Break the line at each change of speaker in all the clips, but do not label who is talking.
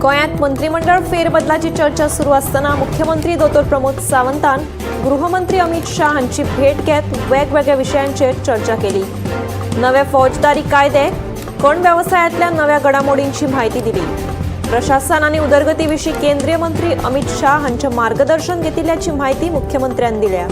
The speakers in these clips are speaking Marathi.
गोंयांत मंत्रिमंडळ फेरबदलाची चर्चा सुरू असताना मुख्यमंत्री दोतोर प्रमोद सावंतान गृहमंत्री अमित शाह हांची भेट घेत वेगवेगळ्या विशयांचेर चर्चा केली। नवे फौजदारी कायदे, खण व्यवसायातल्या नव्या घडामोडींची माहिती दिली। प्रशासन आणि उदरगती विशीं केंद्रीय मंत्री अमित शाह हांचे मार्गदर्शन घेतिल्ल्याची माहिती मुख्यमंत्र्यांनी दिल्या।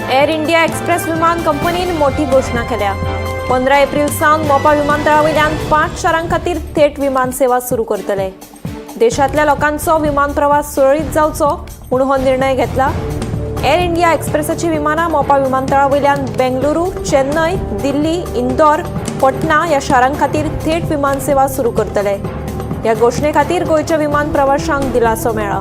एअर इंडिया एक्सप्रेस विमान कंपनीन मोठी घोषणा केल्या। 15 एप्रिल सावन मोपा विमानतळावयल्यान 5 शारां खातीर थेट विमान सेवा सुरू करतले। देशांतल्या लोकांचो विमान प्रवास सुरळीत जावचो म्हूण हो निर्णय घेतला। एअर इंडिया एक्सप्रेसाची विमानां मोपा विमानतळावयल्यान बेंगलुरू, चेन्नई, दिल्ली, इंदोर, पटना ह्या शारां खातीर थेट विमान सेवा सुरू करतले। ह्या घोषणे खातीर गोंयच्या विमान प्रवाशांक दिलासो मेळ्ळा।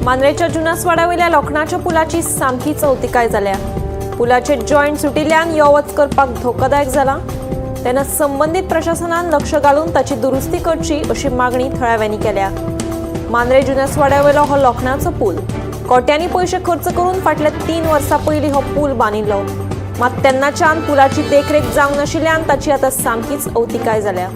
मांद्रेच्या जुनासवाड्यावयल्या लोखणाच्या पुलाची सामकी चवथिकाय जाल्या। पुलाचे जॉयंट सुटिल्ल्यान यो वच करपाक धोकादायक जाला। तेन्ना संबंधीत प्रशासनान लक्ष घालून ताची दुरुस्ती करची अशी मागणी थळाव्यांनी केल्या। मांद्रे जुनासवाड्यावयलो हो लोखणाचो पूल कोट्यांनी पयशे खर्च करून फाटल्या 3 वर्सां पयलीं हो पूल बांदिल्लो, मात तेन्नाच्यान पुलाची देखरेख जावंक नाशिल्ल्यान ताची आतां सामकीच अवतिकाय जाल्या।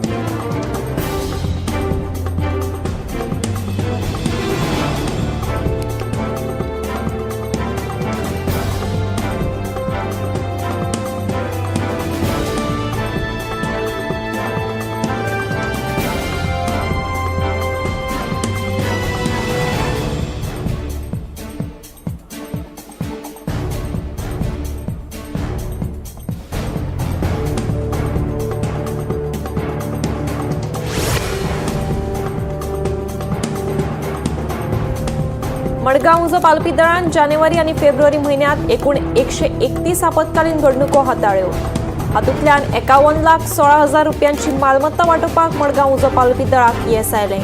मडगांव उजो पालपी दळान जानेवारी आणि फेब्रुवारी म्हयन्यांत एकूण 131 आपतकालीन घडणुको हाताळ्ळ्यो। हातूंतल्यान 51,16,000 रुपयांची मालमत्ता वांटोवपाक मडगांव उजो पालपी दळाक येस आयलें।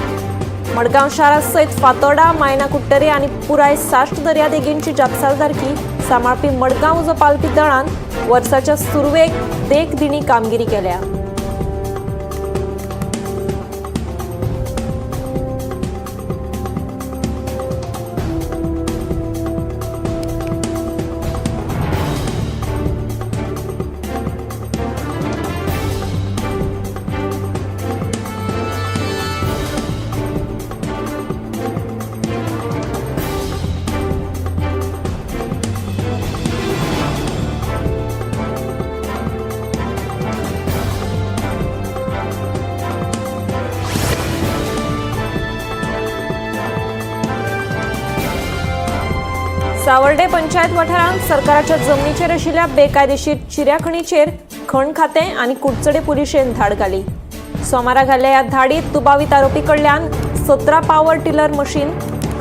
मडगांव शारा सयत फातोर्डा, मायना कुट्टरे आनी पुराय साश्ट दर्यादेगेंची जापसालदारकी सांबाळपी मडगांव उजो पालपी दळान वर्साच्या सुरवेक देखदिणी कामगिरी केल्या। सावर्डे पंचायत वाठारांत सरकाराच्या जमनीचेर आशिल्ल्या बेकायदेशीर चिऱ्याखणीचेर खण खातें आनी कुडचडे पुलिशेन धाड घाली। सोमारा घाल्ल्या ह्या धाडीत दुबावीत आरोपी कडल्यान 17 power tiller machine,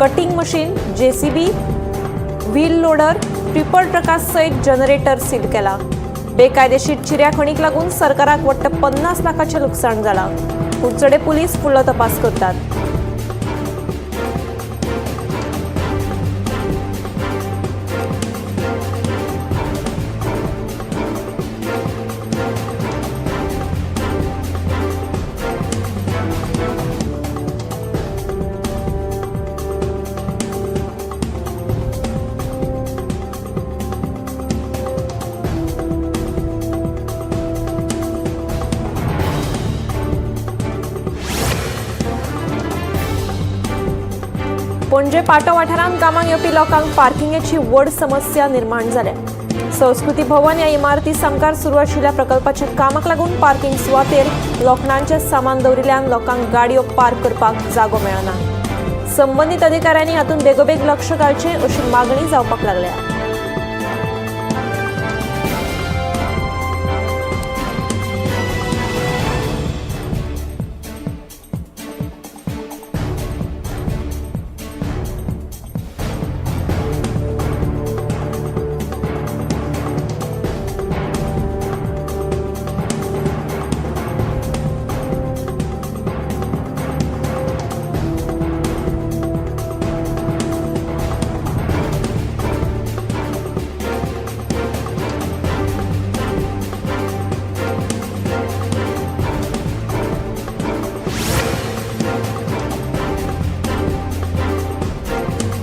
cutting machine, JCB, wheel loader, tripper ट्रका सयत जनरेटर सील केला। बेकायदेशीर चिऱ्याखणीक लागून सरकाराक वट्ट 50 लाखांचें लुकसाण जालां। कुडचडे पुलीस फुडलो तपास करतात। पणजे पाटो वाठारांत कामाक येवपी लोकांक पार्किंगेची व्हड समस्या निर्माण जाल्या। संस्कृती भवन या इमारती सामकार सुरू आशिल्ल्या प्रकल्पाच्या कामाक लागून पार्किंग सुवातेर लोखंडांचे सामान दवरिल्ल्यान लोकांक गाडयो पार्क करपाक जागो मेळना। संबंधित अधिकाऱ्यांनी हातूंत बेगोबेग लक्ष घालचें अशी मागणी जावपाक लागल्या।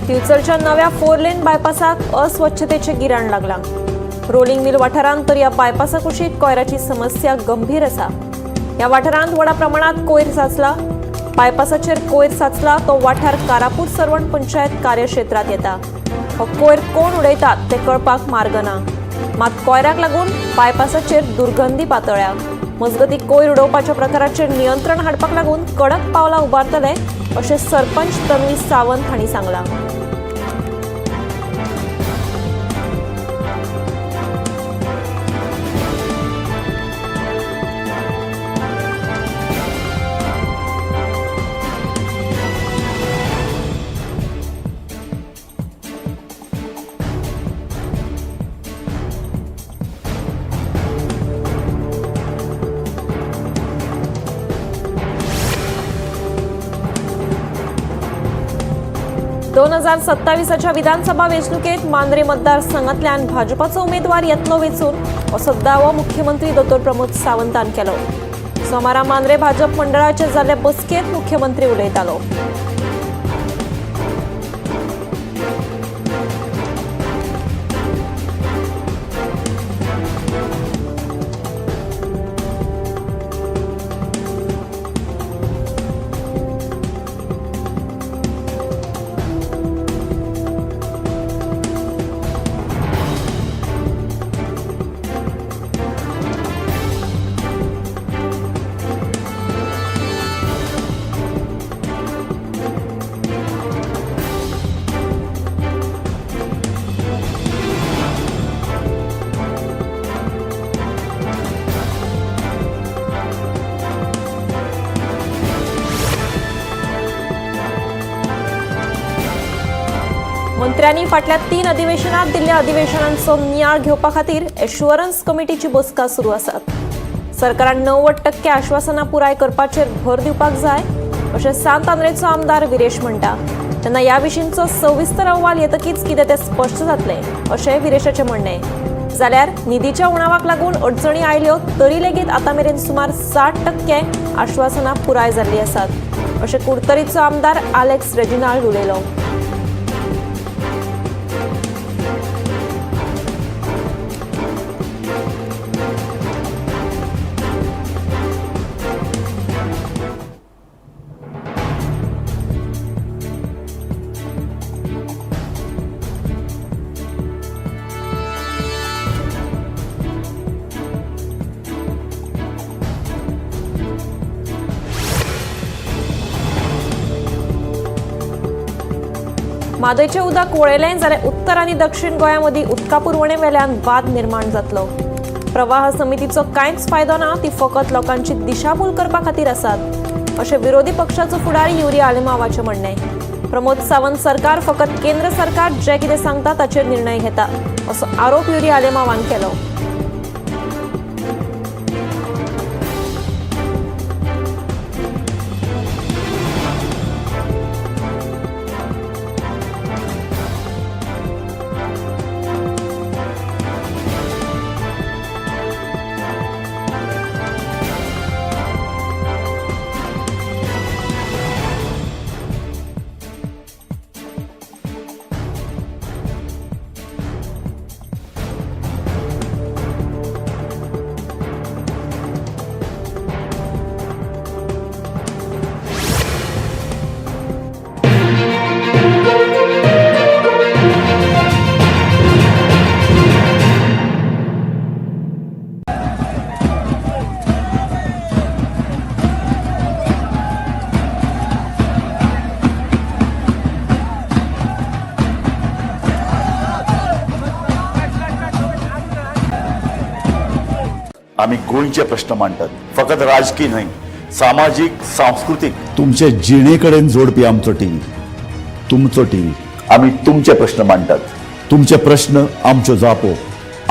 तिवचलच्या नव्या 4 लेन बायपासाक अस्वच्छतेचे गिराण लागला। रोलिंग मिल वाठारांत तर या बायपासा कुशीक कोयराची समस्या गंभीर आसा। या वाठारांत व्हडा प्रमाणात कोयर साचला। बायपासाचेर कोयर साचला तो वाठार कारापूर सरवण पंचायत कार्यक्षेत्रात येता। हो कोयर कोण उडयतात ते कळपाक मार्ग ना। मात कोयराक लागून बायपासाचेर दुर्गंधी पातळ्या। मजगती कोयर उडोवपाच्या प्रकाराचेर नियंत्रण हाडपाक लागून कडक पावलां उबारतले अशें सरपंच तन्वी सावंत हांणी सांगलां। दोन 2027च्या विधानसभा वेंचणुकेत मांद्रे मतदारसंघांतल्यान भाजपाचो उमेदवार येतलो वेंचून असो दावो मुख्यमंत्री दोतोर प्रमोद सावंतान केलो। सोमारा मांद्रे भाजप मंडळाचे जाल्ले बसकेत मुख्यमंत्री उलयतालो। मंत्र्यांनी फाटल्या 3 अधिवेशनात दिल्ल्या अधिवेशनांचो नियाळ घेवपा खातीर एश्युरन्स कमिटीची बसका सुरू आसात। सरकारान 90% आश्वासनां पुराय करपाचेर भर दिवपाक जाय अशें सांत आंद्रेचो आमदार विरेश म्हणटा। तेन्ना ह्या विशींचो सविस्तर अहवाल येतकीच कितें तें स्पश्ट जातलें अशें विरेशाचें म्हणणें। जाल्यार निधीच्या उणावाक लागून अडचणी आयल्यो तरी लेगीत आतां मेरेन सुमार 60% आश्वासनां पुराय जाल्लीं आसात अशें कुडतरीचो आमदार आलेक्स रेजिनाल्ड उलयलो। म्हादयचें उदक वळयलें जाल्यार उत्तर आनी दक्षिण गोंया मदीं उदका पुरवणे वेल्यान वाद निर्माण जातलो। प्रवाह समितीचो कांयच फायदो ना, ती फकत लोकांची दिशाभूल करपा खातीर आसात अशें विरोधी पक्षाचो फुडारी युरी आलेमावाचें म्हणणें। प्रमोद सावंत सरकार फकत केंद्र सरकार जे कितें सांगता ताचेर निर्णय घेता असो आरोप युरी आलेमावान केलो।
आम्ही गोंयचे प्रश्न मांडटात, फकत राजकीय न्हय, सामाजिक सांस्कृतिक तुमचे जिणेकडेन जोडपी आमचो टीव्ही, तुमचो टीव्ही. आम्ही तुमचे प्रश्न मांडटात, तुमचे प्रश्न आमच्यो जापो,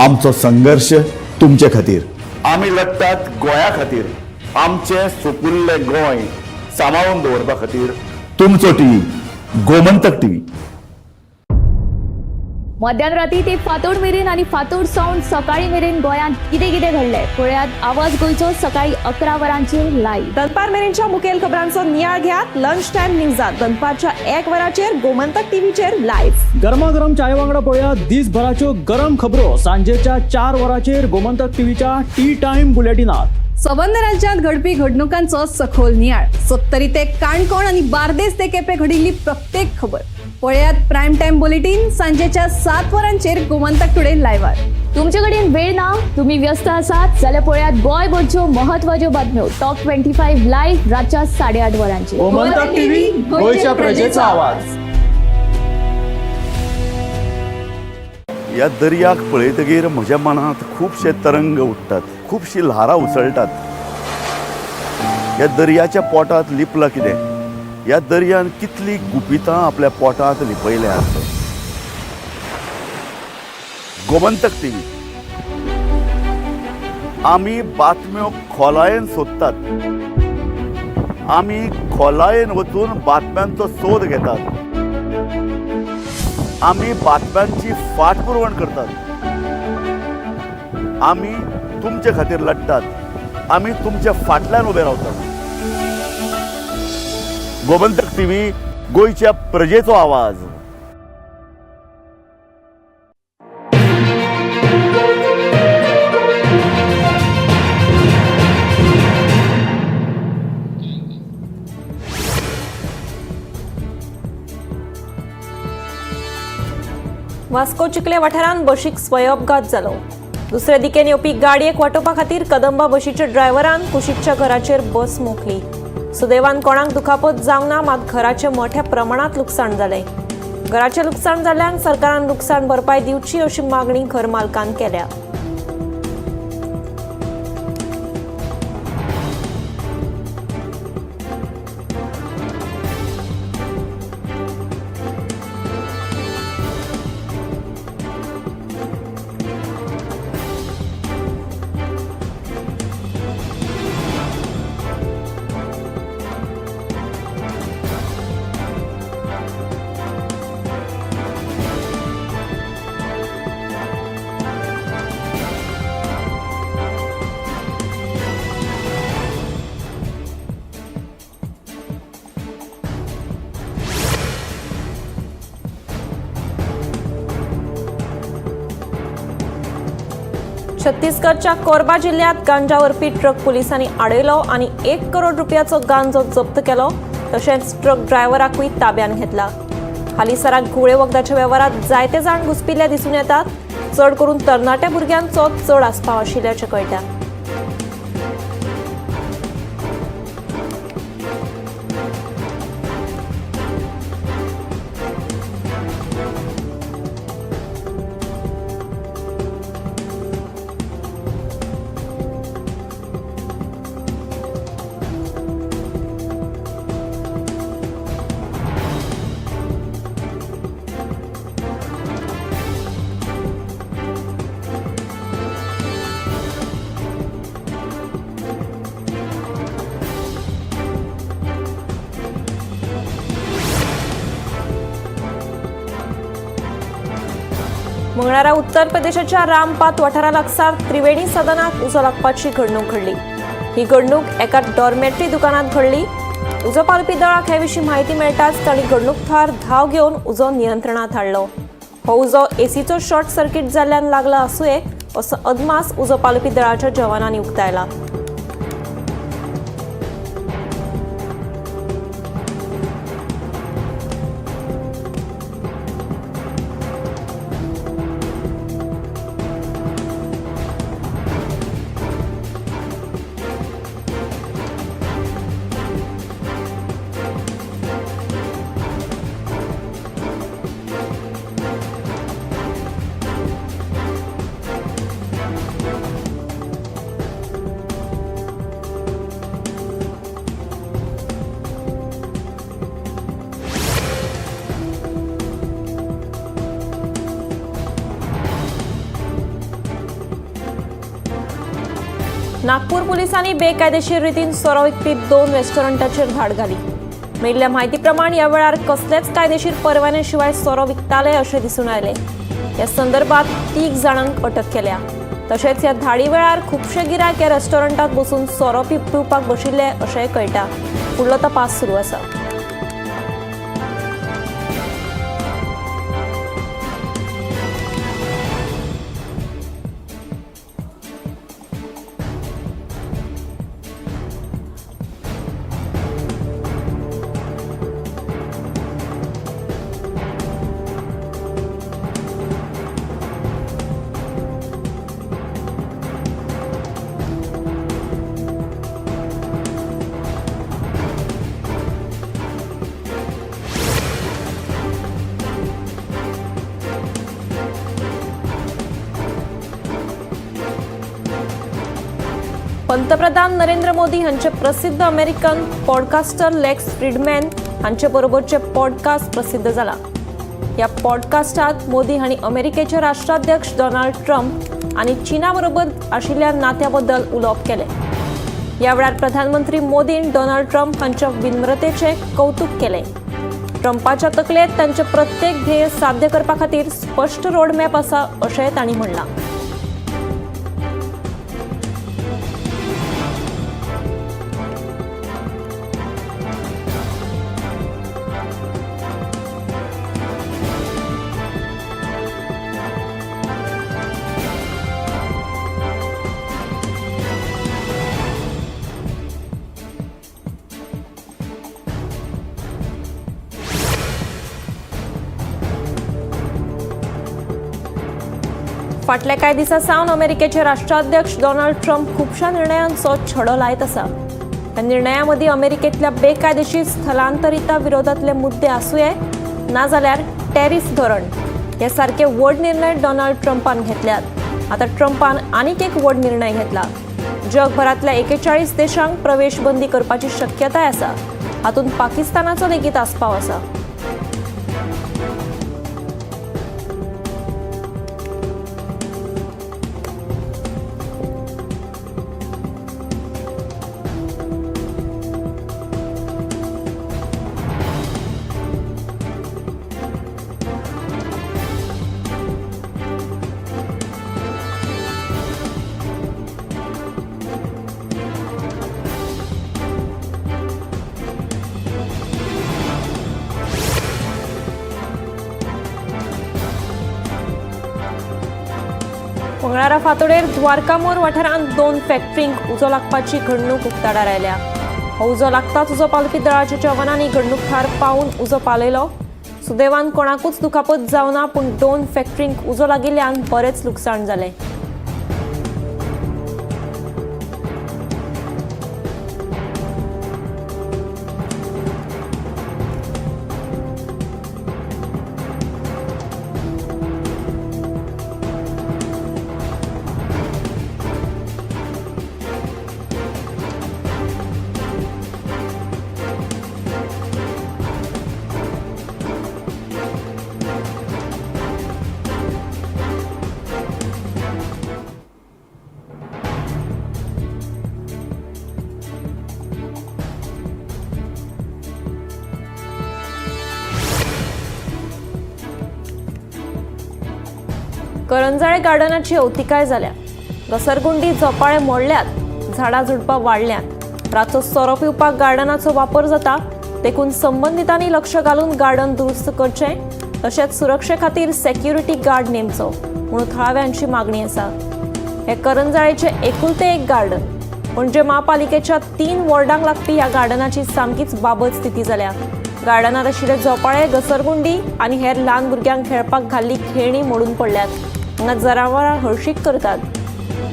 आमचो संघर्ष तुमचे खातीर. आम्ही लढटात गोंया खातीर, आमचे सोपुल्ले गोंय सांबाळून दवरपा खातीर. तुमचो टीव्ही, गोमंतक टीव्ही.
मध्यरात्री ते फातोड मेरेन आणि फातोड सावन सकाळी मेरेन गोंयांत कितें कितें घडलें पळयात आवाज गोंयचो सकाळी 11 वरांचेर लायव्ह.
दनपार मेरेनच्या मुखेल खबरांचो नियाळ घेयात लंच टाइम न्यूजात दनपारच्या 1 वराचेर गोमंतक टीव्हीचेर लायव्ह.
गरमागरम चाय वांगडा पळयात दिसभराच्यो गरम खबरो सांजेच्या 4 वरांचेर गोमंतक टीव्हीच्या टी टाइम बुलेटिनात.
संबंध राज्यांत घडपी घडणुकांचो सखोल नियाळ, 70 ते काणकोण आणि बार्देस ते केपें घडिल्ली प्रत्येक खबर पळयात प्रायम टाइम बुलेटिन सांजेच्या 7 वरांचेर गोमंतक टुडे लायव्हार.
तुमचे कडेन वेळ ना, तुम्ही व्यस्त आसात जाल्यार पळयात गोंयभरच्यो म्हत्वाच्यो बातम्यो टॉप 25 लायव्ह रातच्या 8:30 वरांचेर.
गोमंतक टीव्ही, गोंयच्या प्रजेचा आवाज.
ह्या दर्याक पळयतकीर म्हज्या मनांत खुबशे तरंग उठटात, खुबशी ल्हारां उसळटात. ह्या दर्याच्या पोटांत लिपलां कितें? ह्या दर्यान कितली गुपितां आपल्या पोटांत लिपयल्यात. गोमंतक टीव्ही, आमी बातम्यो खोलायेन सोदतात, आमी खोलायेन वचून बातम्यांचो सोद घेतात, आमी बातम्यांची फाटपुरवण करतात, आमी तुमचे खातीर लढटात, आमी तुमच्या फाटल्यान उबे रावतात. गोमंतक टीव्ही, गोंयच्या प्रजेचो आवाज.
वास्को चिखले वाठारांत बशीक स्वय अपघात जालो. दुसरे दिकेन येवपी गाडयेक वांटोवपा खातीर कदंबा बशीच्या ड्रायव्हरान कुशीकच्या घराचेर बस मोखली. सुदैवान कोणाक दुखापत जावंक ना, मात घराचे मोठ्या प्रमाणात लुकसाण जालें. घराचें लुकसाण जाल्ल्यान सरकारान लुकसाण भरपाय दिवची अशी मागणी घर मालकान केल्या. छत्तीसगडच्या कोरबा जिल्ह्यात गांजा व्हरपी ट्रक पोलिसांनी आडयलो आणि 1 करोड रुपयाचो गांजो जप्त केलो. तशेंच ट्रक ड्रायव्हराकूय ताब्यात घेतला. हालीसराक घुवळे वखदाच्या वेव्हारात जायते जाण घुसपिल्ले दिसून येतात. चड करून तरणाट्या भुरग्यांचो चड आस्पाव आशिल्ल्याचें कळटा. मंगळारा उत्तर प्रदेशाच्या रामपात वाठारा लागसार त्रिवेणी सदनाक उजो लागपाची घडणूक घडली. ही घडणूक एका डॉर्मेटरी दुकानात घडली. उजो पालपी दळाक हे विशीं म्हायती मेळटाच तांणी घडणूक थळार धाव घेवन उजो नियंत्रणात हाडलो. हो उजो एसीचो शॉर्ट सर्किट जाल्ल्यान लागला आसूं असो अदमास उजो पालपी दळाच्या जवानांनी उक्तायला. नागपूर पोलिसांनी बेकायदेशीर रितीन सोरो विकपी 2 रेस्टॉरंटाचेर धाड घाली. मेळिल्ल्या म्हायती प्रमाण ह्या वेळार कसलेच कायदेशीर परवाने शिवाय सोरो विकताले अशें दिसून आयले. ह्या संदर्भात 3 जाणांक अटक केल्या. तशेंच ह्या धाडी वेळार खुबशे गिरायक ह्या रेस्टॉरंटात बसून सोरो पिवपाक बशिल्ले अशेंय कळटा. फुडलो तपास सुरू आसा. पंतप्रधान नरेंद्र मोदी हांचे प्रसिद्ध अमेरिकन पॉडकास्टर लेक्स फ्रीडमॅन हांचे बरोबरचे पॉडकास्ट प्रसिद्ध जाला. ह्या पॉडकास्टात मोदी हांणी अमेरिकेचे राष्ट्राध्यक्ष डोनाल्ड ट्रम्प आनी चीना बरोबर आशिल्ल्या नात्या बद्दल उलोवप केले. ह्या वेळार प्रधानमंत्री मोदीन डोनाल्ड ट्रम्प हांच्या विनम्रतेचे कौतुक केले. ट्रम्पाच्या तकलेत तांचे प्रत्येक ध्येय साध्य करपा खातीर स्पश्ट रोडमॅप आसा अशेंय तांणी म्हणलां. फाटल्या कांय दिसा सावन अमेरिकेचे राष्ट्राध्यक्ष डोनाल्ड ट्रम्प खुबशा निर्णयांचो छडो लायत आसा. ह्या निर्णया मदीं अमेरिकेंतल्या बेकायदेशीर स्थलांतरिता विरोधातले मुद्दे आसूं यें नाजाल्यार टॅरिफ धोरण हे सारके व्हड निर्णय डोनाल्ड ट्रम्पान घेतल्यात. आतां ट्रम्पान आनीक एक व्हड निर्णय घेतला. जगभरातल्या 41 देशांक प्रवेश बंदी करपाची शक्यताय आसा. हातूंत पाकिस्तानाचो लेगीत आस्पाव आसा. मंगळारा फांतोडेर द्वारकामोर वाठारांत 2 फॅक्टरींक उजो लागपाची घडणूक उक्ताडार आयल्या. हो उजो लागताच उजो पालपी दळाच्या जवानांनी घडणूक थळार पावून उजो पालयलो. सुदैवान कोणाकूच दुखापत जावना, पूण 2 फॅक्टरींक उजो लागिल्ल्यान बरेच लुकसाण जालें. करंजाळे गार्डनाची अवतिकाय जाल्या. घसरगुंडी झोपाळे मोडल्यात, झाडां झुडपां वाडल्यात. रातचो सोरो पिवपाक गार्डनाचो वापर जाता, देखून संबंधितांनी लक्ष घालून गार्डन दुरुस्त करचें. तशेंच सुरक्षे खातीर सेक्युरिटी गार्ड नेमचो म्हणून थळाव्यांची मागणी आसा. हे करंजाळेचे एकुलते एक गार्डन, म्हणजे महापालिकेच्या 3 वॉर्डांक लागपी ह्या गार्डनाची सामकीच बाबत स्थिती जाल्या. गार्डनात आशिल्ले झोपाळे, घसरगुंडी आनी हेर ल्हान भुरग्यांक खेळपाक घाल्ली खेळणी मोडून पडल्यात. हांगा जनावरां हळशीक करतात.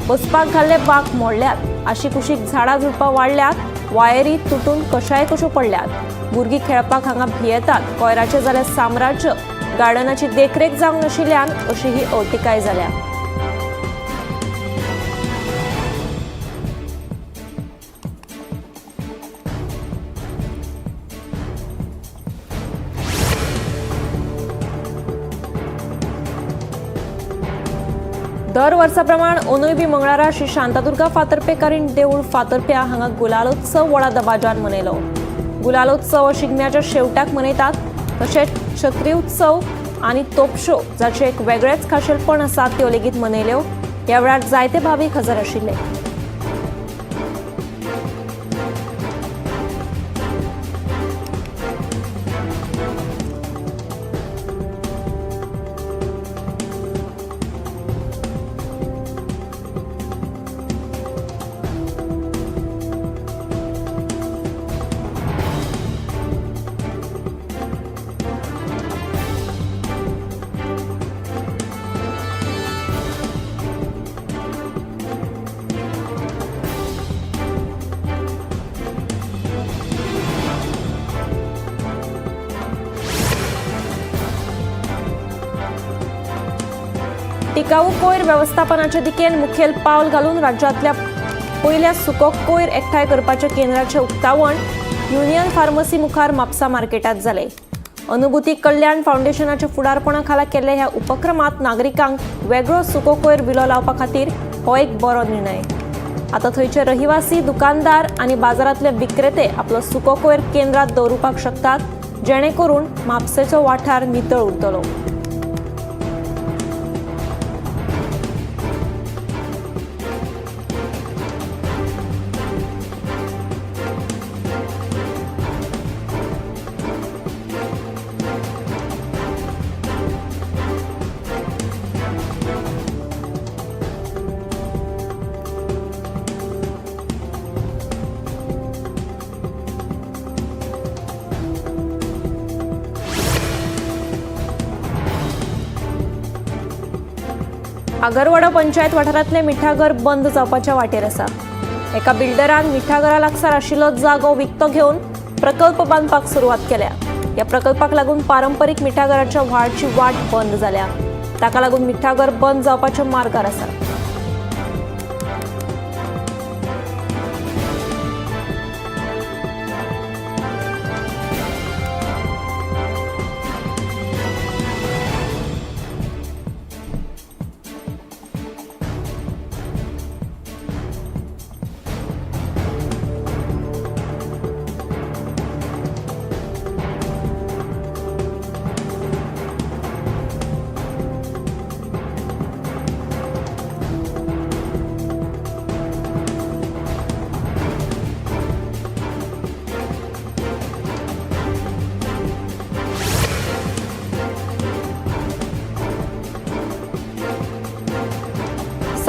बसपाक घाल्ले बांक मोडल्यात. आशी कुशीक झाडां झुडपां वाडल्यात. वायरी तुटून कशो पडल्यात. भुरगीं खेळपाक हांगा भियेतात. कोयराचें जालें साम्राज्य. गार्डनाची देखरेख जावंक नाशिल्ल्यान अशी ही अवतिकाय जाल्या. दर वर्सा प्रमाण अंदूय बी मंगळारा श्री शांतादुर्गा फातर्पेकारीण देवूळ फातर्प्या हांगा गुलालोत्सव व्हडा दबाज्यान मनयलो. गुलालोत्सव हो शिगम्याच्या शेवटाक मनयतात. तशेंच छत्री उत्सव आनी तोपशो जाचे एक वेगळेच खाशेलपण आसा त्यो लेगीत मनयल्यो. ह्या वेळार जायते भावीक हजर आशिल्ले. टिकाऊ कोयर व्यवस्थापनाचे दिकेन मुखेल पावल घालून राज्यांतल्या पयल्या सुको कोयर एकठांय करपाच्या केंद्राचे उक्तावण युनियन फार्मसी मुखार म्हापसा मार्केटात जाले. अनुभूती कल्याण फाउंडेशनाच्या फुडारपणा खाला केल्ल्या ह्या उपक्रमात नागरिकांक वेगळो सुको कोयर विलो लावपा खातीर हो एक बरो निर्णय. आता थंयचे रहिवासी, दुकानदार आनी बाजारांतले विक्रेते आपलो सुको कोयर केंद्रात दवरुपाक शकतात, जेणे करून म्हापसेचो वाठार नितळ उरतलो. आगरवाडा पंचायत वाठारांतले मिठागर बंद जावपाच्या वाटेर आसा. एका बिल्डरान मिठागरा लागसार आशिल्लो जागो विकतो घेवन प्रकल्प बांदपाक सुरवात केल्या. ह्या प्रकल्पाक लागून पारंपरीक मिठागराच्या व्हाळची वाट बंद जाल्या. ताका लागून मिठागर बंद जावपाच्या मार्गार आसा.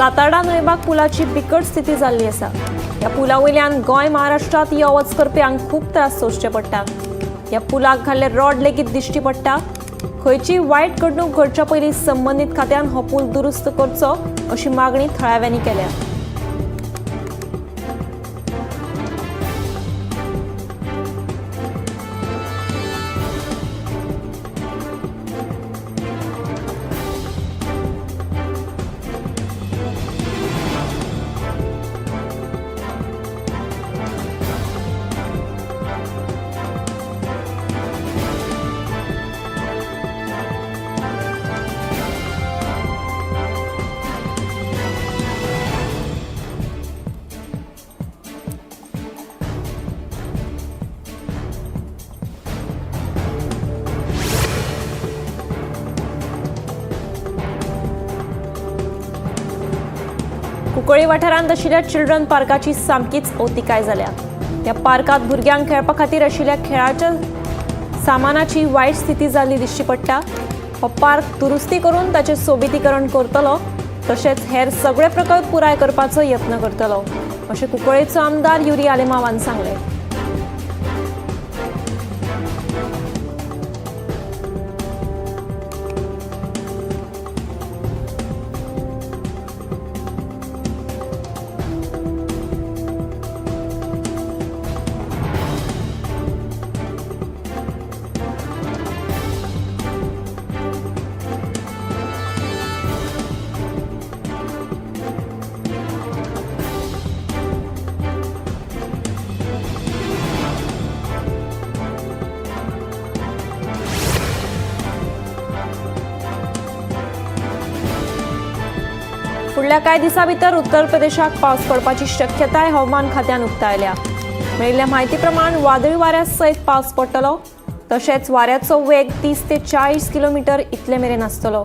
सातार्डा न्हयभाग पुलाची बिकट स्थिती जाल्ली आसा. ह्या पुला वयल्यान गोंय महाराष्ट्रात यो वच करप्यांक खूब त्रास सोंसचे पडटा. ह्या पुलाक घाल्ले रॉड लेगीत दिश्टी पडटा. खंयची वायट घडणूक घडच्या पयलीं संबंदीत खात्यान हो पूल दुरुस्त करचो अशी मागणी थळाव्यांनी केल्या. कुंकळी वाठारांत आशिल्ल्या चिल्ड्रन पार्काची सामकीच अवतिकाय जाल्या. ह्या पार्कात भुरग्यांक खेळपा खातीर आशिल्ल्या खेळाच्या सामानाची वायट स्थिती जाल्ली दिश्टी पडटा. हो पार्क दुरुस्ती करून ताचें सोबितीकरण करतलो, तशेंच हेर सगळे प्रकल्प पुराय करपाचो यत्न करतलो, अशें कुंकळेचो आमदार युरी आलेमावान सांगलें. फुडल्या कांय दिसां भितर उत्तर प्रदेशाक पावस पडपाची शक्यताय हवामान खात्यान उक्तायल्या. मेळिल्ल्या म्हायती प्रमाण वादळी वाऱ्या सयत पावस पडटलो. तशेंच वाऱ्याचो वेग 30 ते 40 किलोमीटर इतले मेरेन आसतलो.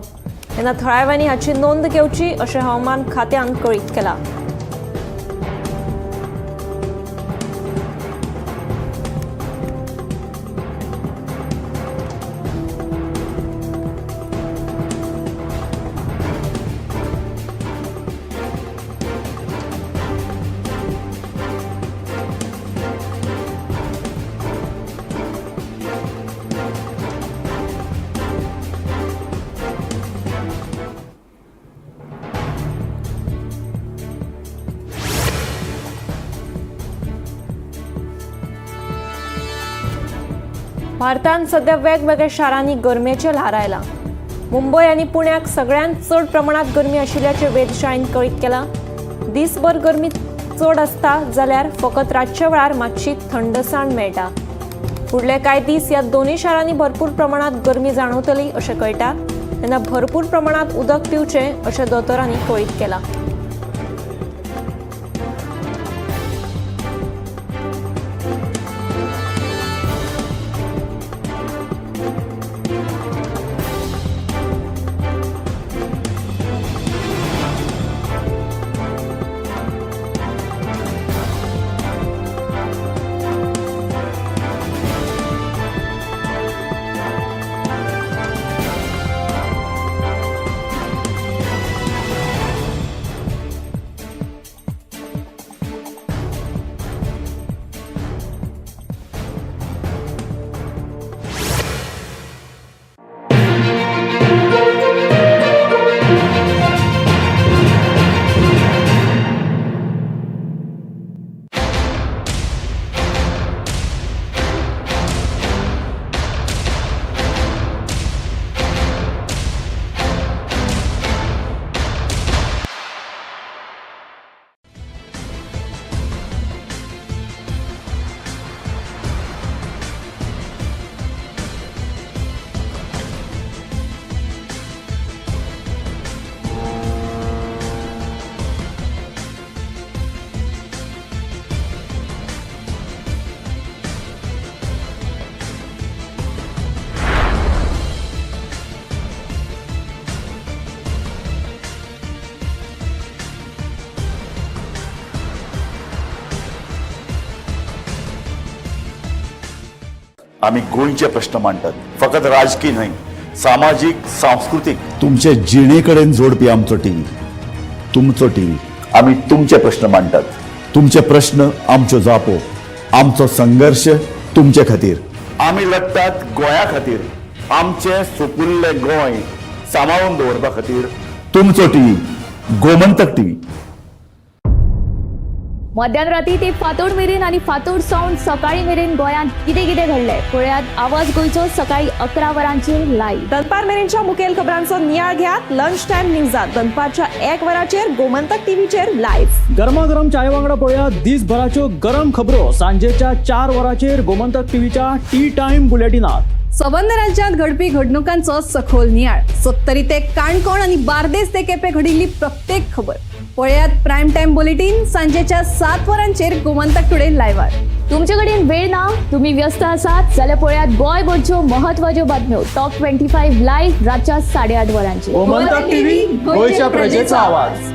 तेन्ना थळाव्यांनी हाची नोंद घेवची अशें हवामान खात्यान कळीत केला. भारतांत सध्या वेगवेगळ्या शारांनी गरमेचे ल्हार आयला. मुंबय आनी पुण्याक सगळ्यांत चड प्रमाणात गरमी आशिल्ल्याचे वेधशाळेन कळीत केला. दिसभर गरमी चड आसता जाल्यार फकत रातच्या वेळार मातशी थंडसाण मेळटा. फुडले कांय दीस ह्या दोनूय शारांनी भरपूर प्रमाणात गरमी जाणवतली अशें कळटा. तेन्ना भरपूर प्रमाणात उदक पिवचें अशें दोतोरांनी कळीत केला.
आम्ही गोंयचे प्रश्न मांडटात. फकत राजकीय न्हय, सामाजीक सांस्कृतिक तुमचे जिणेकडेन जोडपी आमचो टीव्ही. तुमचो टीव्ही. आम्ही तुमचे प्रश्न मांडटात. तुमचे प्रश्न आमच्यो जापो. आमचो संघर्ष तुमचे खातीर. आम्ही लढटात गोंया खातीर. आमचे सोपुल्ले गोंय सांबाळून दवरपा खातीर. तुमचो टीव्ही, गोमंतक टीव्ही.
मध्यराती ते फातोड मेरेन आणि फातोड सावन सकाळी मेरेन गोंयांत कितें कितें घडलें पळयात आवाज गोंयचो सकाळी 11 वरांचेर लायव्ह.
दनपार मेरेनच्या मुखेल खबरांचो नियाळ घेयात लंच टायम न्यूजात दनपारच्या 1 वराचेर गोमंतक टीव्हीचेर लायव्ह.
गरमागरम चाय वांगडा पळयात दिसभराच्यो गरम खबरो सांजेच्या 4 वराचेर गोमंतक टीव्हीच्या टी टाइम बुलेटिनात.
संबंध राज्यांत घडपी घडणुकांचो सखोल नियाळ. सत्तरी ते काणकोण आणि बार्देस ते केपें घडिल्ली प्रत्येक खबर पळयात प्रायम टाइम बुलेटिन सांजेच्या 7 वरांचेर गोमंतक टुडे लायव्हार.
तुमचे कडेन वेळ ना, तुम्ही व्यस्त आसात जाल्यार पळयात गोंयभरच्यो महत्वाच्यो बातम्यो टॉप 25 लायव्ह रातच्या 8:30 वरांचेर.
गोमंतक टीव्ही, गोंयच्या प्रजेचा आवाज.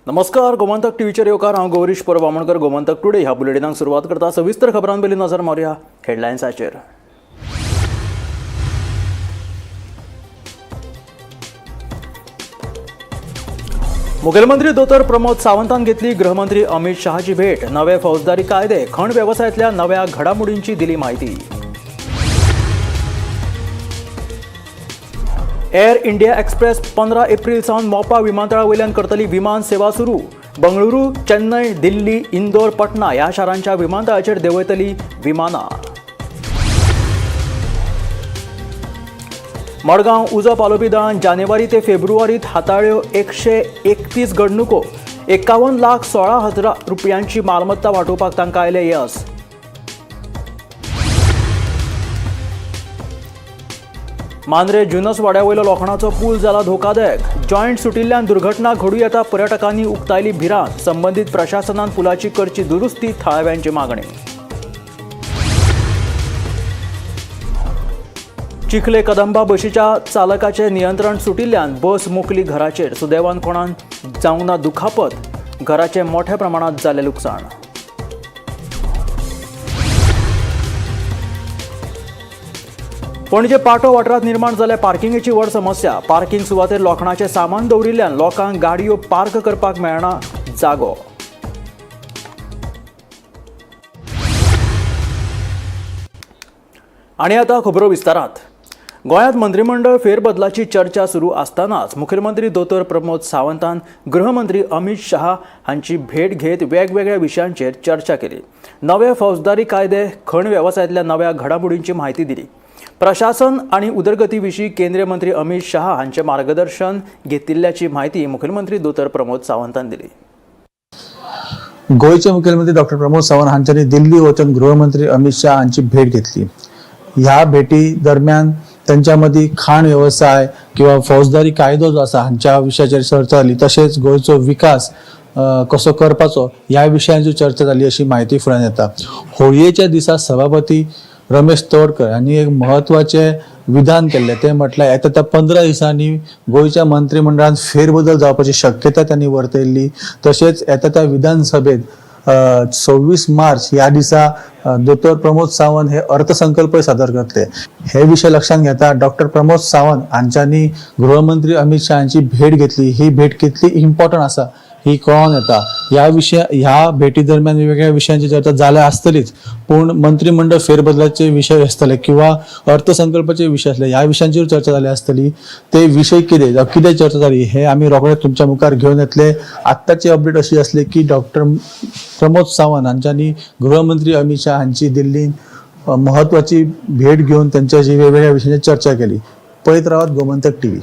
नमस्कार, गोमंतक टीव्हीचेर येवकार. हांव गौरीश परबामणकर. गोमंतक टुडे ह्या बुलेटिनाक सुरवात करता. सविस्तर खबरां पयलीं नजर मारया हेडलायन्साचेर. मुखेलमंत्री दोतोर प्रमोद सावंतान घेतली गृहमंत्री अमित शहाची भेट. नवे फौजदारी कायदे खण वेवसायांतल्या नव्या घडामोडींची दिली माहिती. एअर इंडिया एक्सप्रेस 15 एप्रिल सावन मोपा विमानतळावयल्यान करतली विमान सेवा सुरू. बंगळुरू, चेन्नय, दिल्ली, इंदोर, पटना ह्या शारांच्या विमानतळाचेर देंवयतली विमानां. मडगांव उजो पालोवपी दळान जानेवारी ते फेब्रुवारीत हाताळ्यो 131 घडणुको 51,16,000 रुपयांची मालमत्ता वांटोवपाक तांकां आयले यश. मांद्रे जुनस वाड्या वयलो लोखणाचो पूल जाला धोकादायक. जॉयंट सुटिल्ल्यान दुर्घटना घडूं येता पर्यटकांनी उक्तायली भिरांत. संबंधीत प्रशासनान पुलाची करची दुरुस्ती थळाव्यांची मागणी. चिखले कदंबा बशीच्या चालकाचे नियंत्रण सुटिल्ल्यान बस मोकली घराचेर. सुदैवान कोणान जावंक ना दुखापत. घराचे मोठ्या प्रमाणात जाले लुकसाण. पणजे पाटो वाठारांत निर्माण जाल्या पार्किंगेची व्हड समस्या. पार्किंग सुवातेर लोखणाचें सामान दवरिल्ल्यान लोकांक गाडयो पार्क करपाक मेळना जागो. आनी आतां खबरो विस्तारांत. गोंयांत मंत्रिमंडळ फेरबदलाची चर्चा सुरू आसतनाच मुखेलमंत्री दोतोर प्रमोद सावंतान गृहमंत्री अमित शाह हांची भेट घेत वेगवेगळ्या विशयांचेर चर्चा केली. नवे फौजदारी कायदे खण वेवसायांतल्या नव्या घडामोडींची म्हायती दिली. प्रशासन आणि उदरगती विशीं केंद्रीय मंत्री अमित शाह हांचे मार्गदर्शन घेतिल्ल्याची म्हायती मुखेलमंत्री दोतोर प्रमोद सावंतान दिली.
गोयचे मुख्यमंत्री डॉक्टर प्रमोद सावंत हांच्यांनी दिल्ली वचून गृहमंत्री अमित शाह हांची भेट घेतली. ह्या भेटी दरम्यान त्यांच्या मदीं खाण व्यवसाय किंवा फौजदारी कायदो जो आसा हांच्या विशयाचेर चर्चा जाली. तशेंच गोंयचो विकास कसो करपाचो ह्या विशयांचेर चर्चा जाली अशी माहिती फुड्यान येता. होळयेच्या दिसा सभापती रमेश तोडकर यांनी एक महत्वाचे विधान केले. ते म्हटल्यार येता त्या 15 दिसांनी गोयच्या मंत्रिमंडळात फेरबदल जावपाची शक्यता त्यांनी वर्तयल्ली. तशेंच येता त्या विधानसभेत 26 मार्च ह्या दिसा दोतोर प्रमोद सावंत हे अर्थसंकल्प सादर करतले. हे विषय लक्षात घेता डॉक्टर प्रमोद सावंत हांच्यांनी गृहमंत्री अमित शाह हांची भेट घेतली. ही भेट कितली इम्पॉर्टंट आसा ही कळून येता. ह्या भेटी दरम्यान वेगवेगळ्या विशयांची चर्चा जाल्या आसतलीच, पूण मंत्रिमंडळ फेरबदलाचे विषय आसतले किंवा अर्थसंकल्पाचे विषय आसले ह्या विशयांचेर चर्चा जाली आसतली. ते विषय कितें चर्चा जाली हे आमी रोखडेच तुमच्या मुखार घेवन येतले. आत्ताची अपडेट अशी आसली की डॉक्टर प्रमोद सावंत हांच्यांनी गृहमंत्री अमित शाह हांची दिल्लीन महत्वाची भेट घेवन त्यांच्याशी वेगवेगळ्या विशयांचेर चर्चा केली. पळयत रावात Gomantak TV.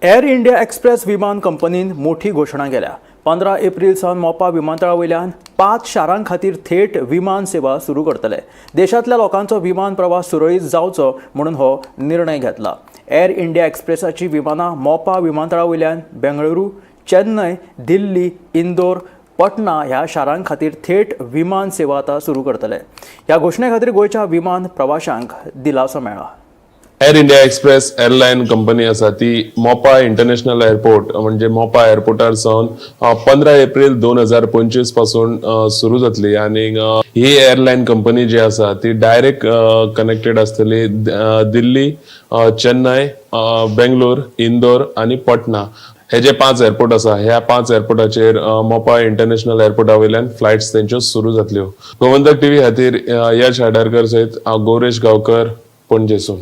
Air India express विमान कंपनीन मोठी घोशणा केल्या. 15 एप्रिल सावन मोपा विमानतळा वयल्यान 5 शारां खातीर थेट विमान सेवा सुरू करतले. देशांतल्या लोकांचो विमान प्रवास सुरळीत जावचो म्हणून हो निर्णय घेतला. एअर इंडिया एक्सप्रेसाची विमानां मोपा विमानतळा वयल्यान बेंगळुरू, चेन्नय, दिल्ली, इंदोर, पटना ह्या शारां खातीर थेट विमान सेवा आतां सुरू करतले. ह्या घोशणे खातीर गोंयच्या विमान प्रवाशांक दिलासो मेळ्ळा.
Air India express airline company आसा ती मोपा इंटरनॅशनल एअरपोर्ट म्हणजे मोपा एअरपोर्टार सावन 15 एप्रिल 2025 पासून सुरू जातली. आणि ही एअरलायन कंपनी जी आसा ती डायरेक्ट कनेक्टेड आसतली दिल्ली, चेन्नय, बेंगलोर, इंदोर आणि पटना हे जे 5 एअरपोर्ट आसा ह्या 5 एअरपोर्टाचेर मोपा इंटरनॅशनल एअरपोर्टा वयल्यान फ्लायट्स तेंच्यो सुरू जातल्यो. गोमंतक टीव्ही खातीर यश आडारकर सयत गौरेश गांवकर, पणजेसून.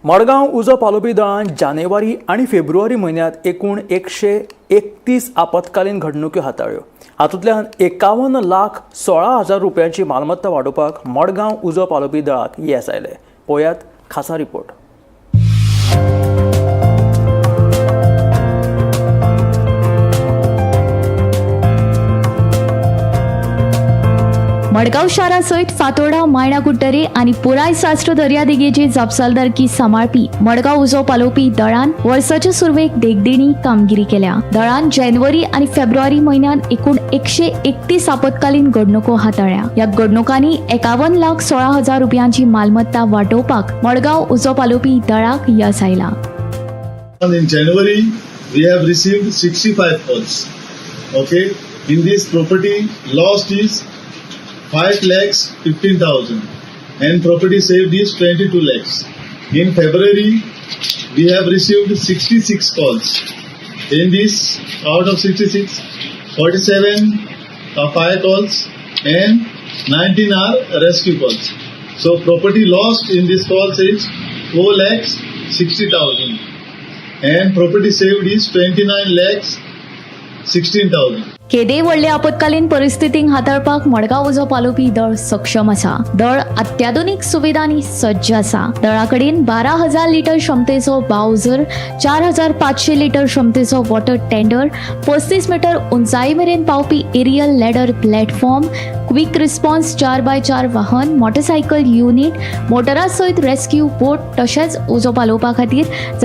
मडगांव उजो पालोवपी दळान जानेवारी आणि फेब्रुवारी म्हयन्यांत एकूण 131 आपतकालीन घडणुको हाताळ्यो. हातूंतल्यान 51,16,000 रुपयांची मालमत्ता वाडोवपाक मडगांव उजो पालोवपी दळाक येस आयले. पळयात खासा रिपोर्ट.
मडगांव शारा सयत फातोर्डा, मायणा कुट्टरे आणि पुराय साश्ट दर्यादेगेची जापसालदारकी सांबाळपी मडगांव उजो पालोवपी दळान वर्साच्या सुरवेक देखदिणी कामगिरी केल्या. दळान जानेवारी आणि फेब्रुवारी म्हयन्यांत एकूण 131 आपतकालीन घडणुको हाताळ्या. ह्या घडणुकांनी 51,16,000 रुपयांची मालमत्ता वाटोवपाक मडगांव उजो पालोवपी दळाक यश आयला.
In January, we have received 65 calls. Okay, in this property lost is 5,15,000 and property saved is 22 lakhs. In February, we have received 66 calls. In this, out of 66, 47 are fire calls and 19 are rescue calls. So property lost in this calls is 4,60,000 and property saved is 29 lakhs 16,000.
केदे व्हडले आपत्कालीन परिस्थितींक हाताळपाक मडगांव उजो पालोवपी दळ सक्षम आसा. दळ अत्याधुनीक सुविधांनी सज्ज आसा. दळा कडेन 12,000 लिटर क्षमतेचो बावजर, 4,500 लिटर क्षमतेचो वॉटर टेंडर, 35 मीटर उंचाई मेरेन पावपी aerial ladder platform, quick response 4x4 वाहन, मोटरसायकल युनिट, मोटरा सयत रेस्क्यू बोट तशेंच उजो पालोवपा खातीर